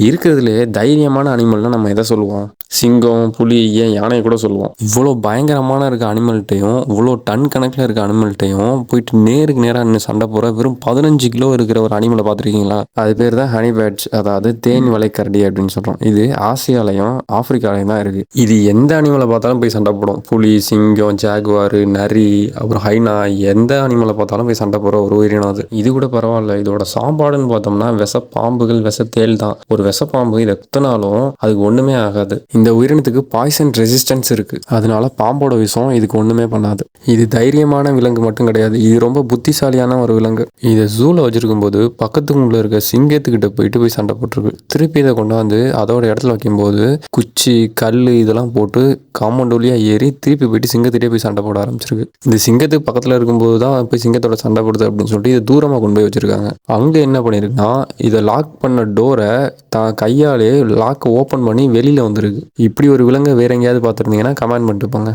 இருக்கிறதுலேயே தைரியமான அனிமல்னால் நம்ம எதை சொல்லுவோம்? சிங்கம், புலி, ஏன் யானையை கூட சொல்லுவோம். இவ்வளோ பயங்கரமான இருக்க அனிமல்கிட்டையும், இவ்வளோ டன் கணக்கில் இருக்க அனிமல்கிட்டையும் போயிட்டு நேருக்கு நேராக நின்று சண்டை போகிற வெறும் 15 கிலோ இருக்கிற ஒரு அனிமலை பார்த்துருக்கீங்களா? அது பேர் தான் ஹனி பேட்ச், அதாவது தேன் வளைக்கரடி அப்படின்னு சொல்கிறோம். இது ஆசியாலையும் ஆப்பிரிக்காலையும் தான் இருக்குது. இது எந்த அனிமலை பார்த்தாலும் போய் சண்டை போடும். புலி, சிங்கம், ஜாகுவாரு, நரி, அப்புறம் ஹைனா, எந்த அனிமலை பார்த்தாலும் போய் சண்டை போகிற ஒரு உயிரினம் அது. இது கூட பரவாயில்ல, இதோட சாப்பாடுன்னு பார்த்தோம்னா விஷப்பாம்புகள், விஷத்தேல் தான். ஒரு விஷப்பாம்பு இதை குத்தினாலும் அதுக்கு ஒன்றுமே ஆகாது. இந்த உயிரினத்துக்கு பாய்சன் ரெசிஸ்டன்ஸ் இருக்கு. அதனால பாம்போட விஷம் இதுக்கு ஒண்ணுமே பண்ணாது. இது தைரியமான விலங்கு மட்டும் கிடையாது, இது ரொம்ப புத்திசாலியான ஒரு விலங்கு. இதை ஜூல வச்சிருக்கும் போது பக்கத்துக்குள்ள இருக்க சிங்கத்துக்கிட்ட போய் சண்டை போட்டிருக்கு. திருப்பி இதை கொண்டாந்து அதோட இடத்துல வைக்கும்போது குச்சி, கல் இதெல்லாம் போட்டு காம்பவுண்ட் வழியா ஏறி திருப்பி போயிட்டு சிங்கத்திட்டே போய் சண்டை போட ஆரம்பிச்சிருக்கு. இந்த சிங்கத்துக்கு பக்கத்துல இருக்கும்போது தான் போய் சிங்கத்தோட சண்டை போடுது அப்படின்னு சொல்லிட்டு இதை தூரமா கொண்டு போய் வச்சிருக்காங்க. அங்க என்ன பண்ணிருக்குன்னா, இதை லாக் பண்ண டோரை தான் கையாலே லாக் ஓப்பன் பண்ணி வெளியில வந்துருக்கு. இப்படி ஒரு விலங்கை வேற எங்கேயாவது பார்த்துருந்தீங்கன்னா கமெண்ட் பண்ணிட்டு போங்க.